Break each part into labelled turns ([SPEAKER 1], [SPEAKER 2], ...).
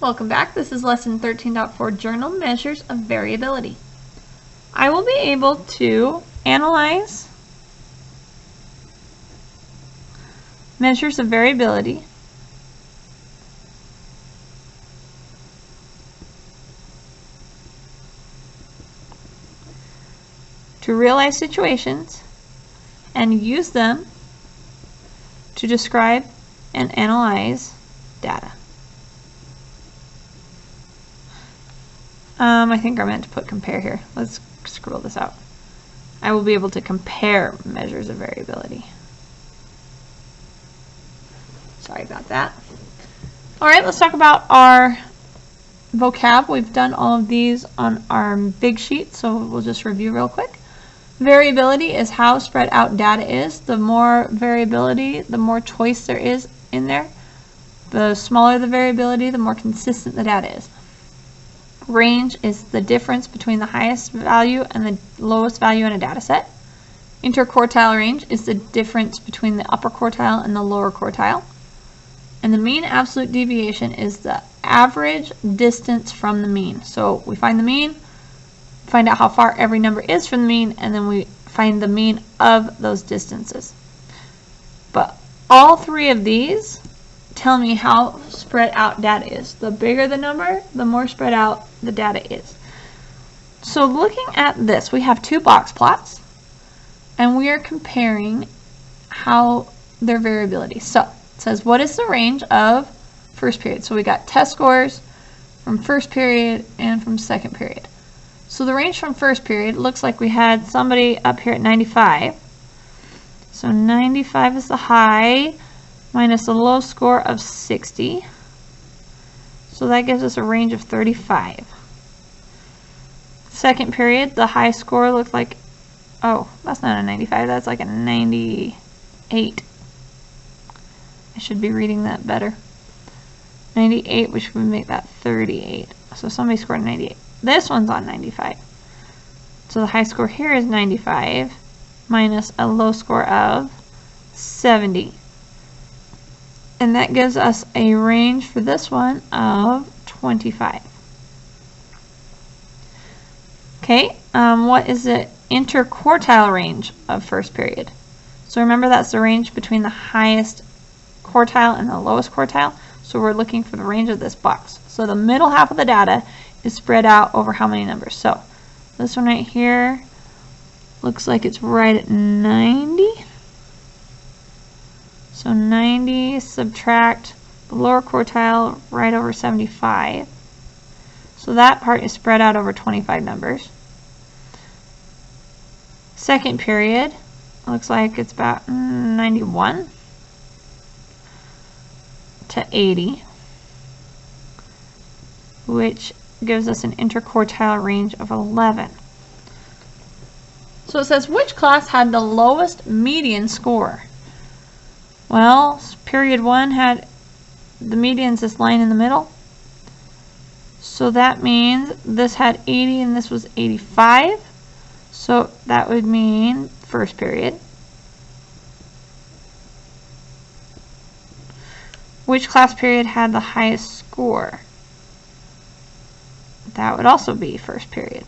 [SPEAKER 1] Welcome back. This is lesson 13.4, Journal Measures of Variability. I will be able to analyze measures of variability to realize situations and use them to describe and analyze data. I think I meant to put compare here. Let's scribble this out. I will be able to compare measures of variability. Sorry about that. Alright, let's talk about our vocab. We've done all of these on our big sheet, so we'll just review real quick. Variability is how spread out data is. The more variability, the more choice there is in there. The smaller the variability, the more consistent the data is. Range is the difference between the highest value and the lowest value in a data set. Interquartile range is the difference between the upper quartile and the lower quartile. And the mean absolute deviation is the average distance from the mean. So we find the mean, find out how far every number is from the mean, and then we find the mean of those distances. But all three of these tell me how spread out data is. The bigger the number, the more spread out the data is. So looking at this, we have two box plots, and we are comparing how their variability. So it says, what is the range of first period? So we got test scores from first period and from second period. So the range from first period looks like we had somebody up here at 95. So 95 is the high, minus a low score of 60. So that gives us a range of 35. Second period, the high score looked like, oh, that's not a 95, that's like a 98. I should be reading that better. 98, which would make that 38. So somebody scored 98. This one's on 95. So the high score here is 95 minus a low score of 70. And that gives us a range for this one of 25. Okay, what is the interquartile range of first period? So remember, that's the range between the highest quartile and the lowest quartile. So we're looking for the range of this box. So the middle half of the data is spread out over how many numbers? So this one right here looks like it's right at 90. So 90, subtract the lower quartile right over 75. So that part is spread out over 25 numbers. Second period looks like it's about 91 to 80, which gives us an interquartile range of 11. So it says, which class had the lowest median score? Well, period 1 had the median's this line in the middle. So that means this had 80 and this was 85. So that would mean first period. Which class period had the highest score? That would also be first period.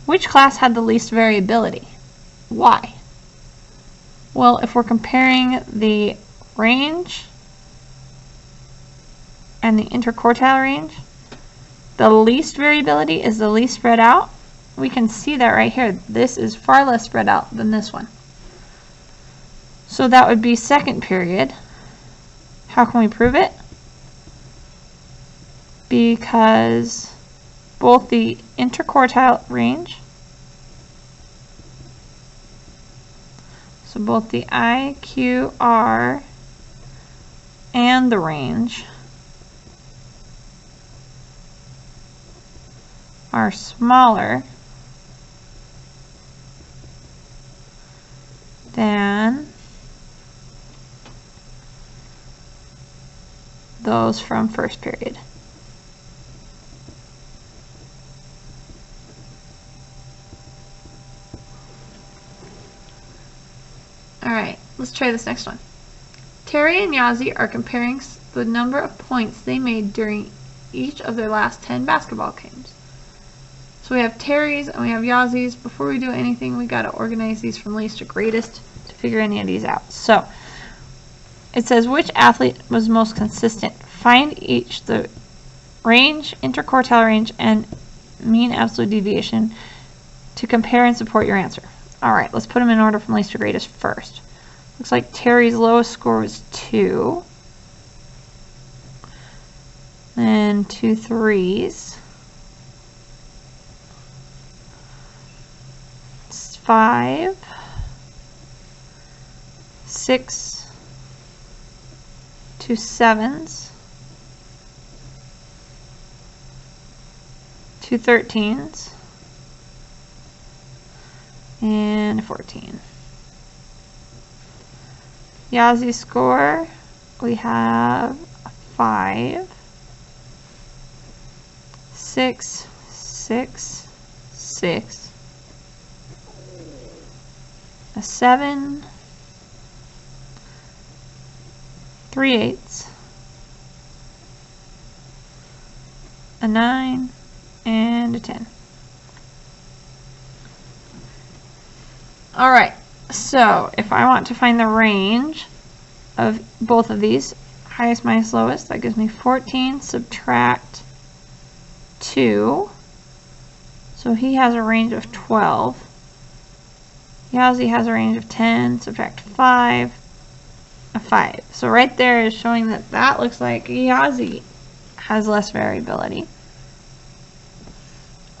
[SPEAKER 1] Which class had the least variability? Why? Well, if we're comparing the range and the interquartile range, the least variability is the least spread out. We can see that right here. This is far less spread out than this one. So that would be second period. How can we prove it? Because both the interquartile range, so both the I, Q, R, and the range are smaller than those from first period. Alright, let's try this next one. Terry and Yazzie are comparing the number of points they made during each of their last 10 basketball games. So we have Terry's and we have Yazzie's. Before we do anything, we got to organize these from least to greatest to figure any of these out. So it says which athlete was most consistent. Find each the range, interquartile range, and mean absolute deviation to compare and support your answer. Alright, let's put them in order from least to greatest first. Looks like Terry's lowest score was 2. Then 2 threes. 5. 6. 2 sevens. 2 13s. And a 14. Yazzie's score, we have 5, 6, 6, 6, a 7, 3 eighths, a 9, and a 10. Alright, so if I want to find the range of both of these, highest minus lowest, that gives me 14 subtract 2. So he has a range of 12. Yazzie has a range of 10, subtract 5, a 5. So right there is showing that that looks like Yazzie has less variability.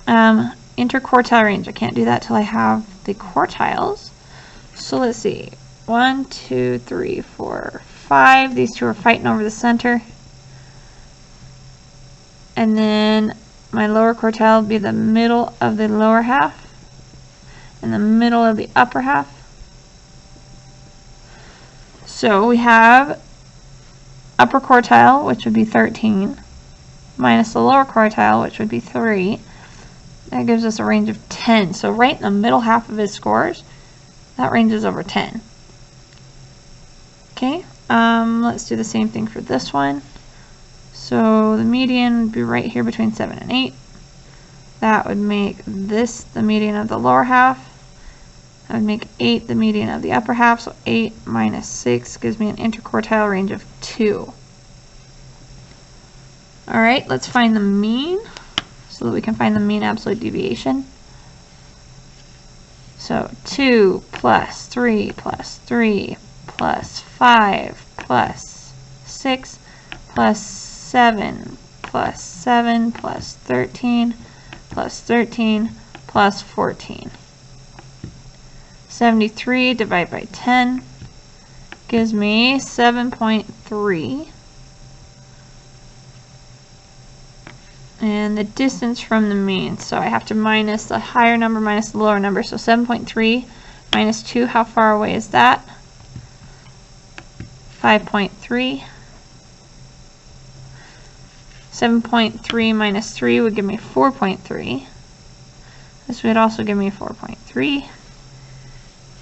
[SPEAKER 1] Interquartile range, I can't do that till I have the quartiles. So let's see, 1, 2, 3, 4, 5. These two are fighting over the center. And then my lower quartile will be the middle of the lower half and the middle of the upper half. So we have upper quartile, which would be 13, minus the lower quartile, which would be 3. That gives us a range of 10. So right in the middle half of his scores, that range is over 10. Okay, let's do the same thing for this one. So the median would be right here between 7 and 8. That would make this the median of the lower half. That would make 8 the median of the upper half. So 8 minus 6 gives me an interquartile range of 2. Alright, let's find the mean so that we can find the mean absolute deviation. So 2 plus 3 plus 3 plus 5 plus 6 plus 7 plus 7 plus 13 plus 13 plus 14. 73 divided by 10 gives me 7.3. And the distance from the mean, so I have to minus the higher number minus the lower number. So 7.3 minus 2, how far away is that? 5.3. 7.3 minus 3 would give me 4.3. This would also give me 4.3.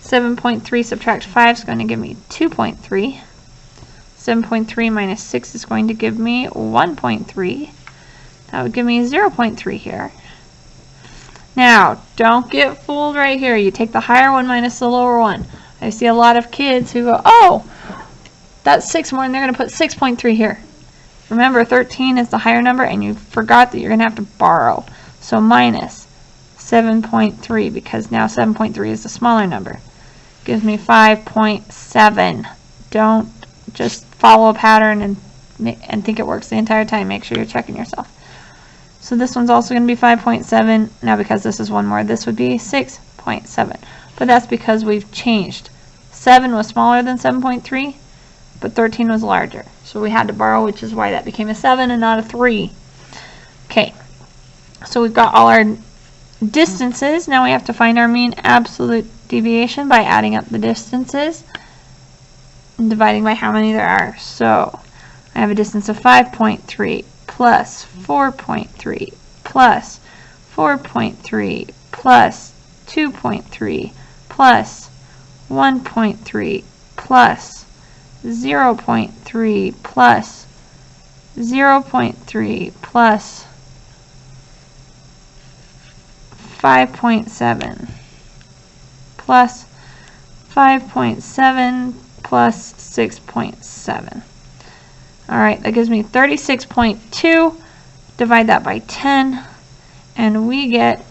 [SPEAKER 1] 7.3 subtract 5 is going to give me 2.3. 7.3 minus 6 is going to give me 1.3. That would give me 0.3 here. Now, don't get fooled right here. You take the higher one minus the lower one. I see a lot of kids who go, oh, that's 6 more, and they're going to put 6.3 here. Remember, 13 is the higher number, and you forgot that you're going to have to borrow. So minus 7.3, because now 7.3 is the smaller number. Gives me 5.7. Don't just follow a pattern and think it works the entire time. Make sure you're checking yourself. So this one's also going to be 5.7. Now because this is one more, this would be 6.7. But that's because we've changed. 7 was smaller than 7.3, but 13 was larger. So we had to borrow, which is why that became a 7 and not a 3. Okay, so we've got all our distances. Now we have to find our mean absolute deviation by adding up the distances and dividing by how many there are. So I have a distance of 5.3 plus 4.3 plus 4.3 plus 2.3 plus 1.3 plus 0.3 plus 0.3 plus 5.7 plus 5.7 plus 6.7. Alright, that gives me 36.2. Divide that by 10, and we get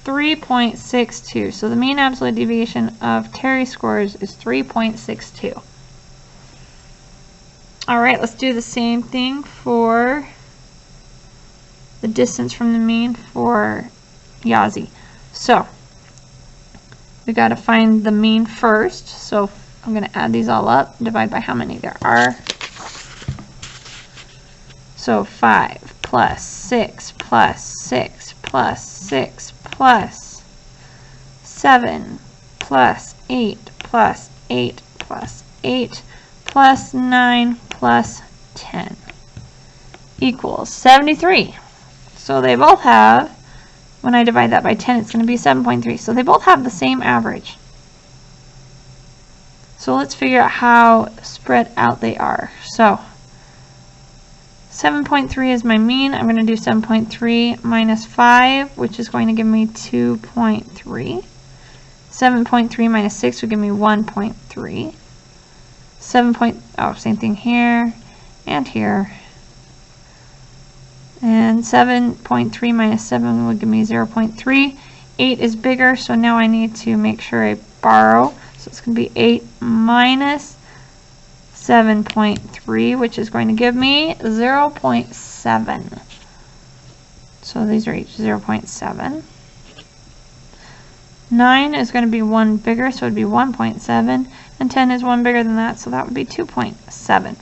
[SPEAKER 1] 3.62. So the mean absolute deviation of Terry's scores is 3.62. Alright, let's do the same thing for the distance from the mean for Yazzie. So we got to find the mean first. So I'm going to add these all up, divide by how many there are. So 5 plus 6 plus 6 plus 6 plus 7 plus 8 plus 8 plus 8 plus 9 plus 10 equals 73. So they both have, when I divide that by 10, it's going to be 7.3. So they both have the same average. So let's figure out how spread out they are. So 7.3 is my mean. I'm going to do 7.3 minus 5, which is going to give me 2.3. 7.3 minus 6 would give me 1.3. Same thing here and here. And 7.3 minus 7 would give me 0.3. 8 is bigger, so now I need to make sure I borrow. So it's going to be 8 minus 7.3, which is going to give me 0.7. So these are each 0.7. 9 is going to be 1 bigger, so it would be 1.7. And 10 is 1 bigger than that, so that would be 2.7.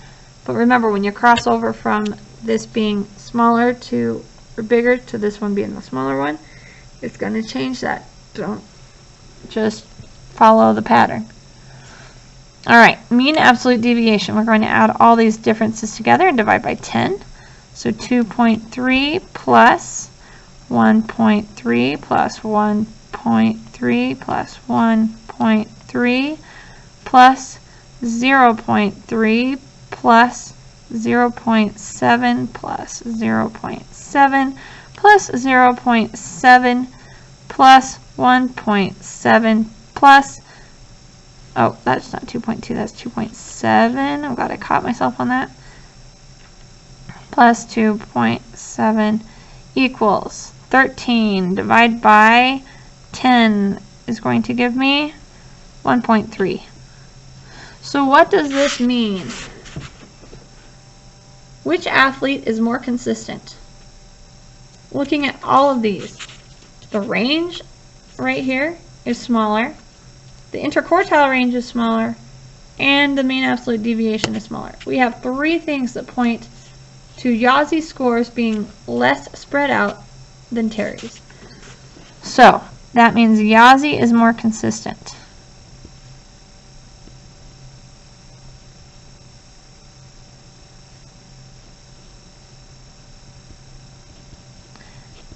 [SPEAKER 1] But remember, when you cross over from this being smaller to, or bigger, to this one being the smaller one, it's going to change that. Don't just follow the pattern. Alright, mean absolute deviation. We're going to add all these differences together and divide by 10. So 2.3 plus 1.3 plus 1.3 plus 1.3 plus 0.3 plus 0.7 plus 0.7 plus 0.7 plus 1.7 plus, oh, that's not 2.2, that's 2.7. I'm glad I caught myself on that. Plus 2.7 equals 13 divided by 10 is going to give me 1.3. So what does this mean? Which athlete is more consistent? Looking at all of these, the range right here is smaller, the interquartile range is smaller, and the mean absolute deviation is smaller. We have 3 things that point to Yazzie's scores being less spread out than Terry's. So that means Yazzie is more consistent.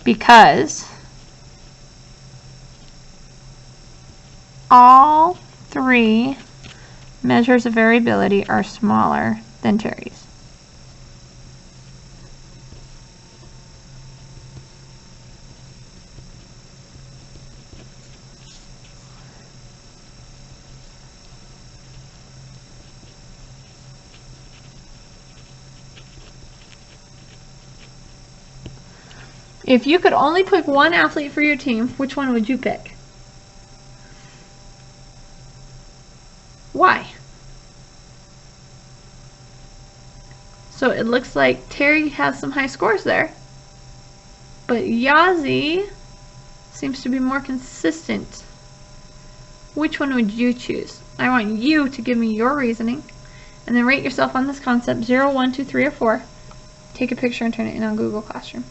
[SPEAKER 1] Because all 3 measures of variability are smaller than Terry's. If you could only pick one athlete for your team, which one would you pick? Why? So it looks like Terry has some high scores there, but Yazzie seems to be more consistent. Which one would you choose? I want you to give me your reasoning, and then rate yourself on this concept 0, 1, 2, 3, or 4. Take a picture and turn it in on Google Classroom.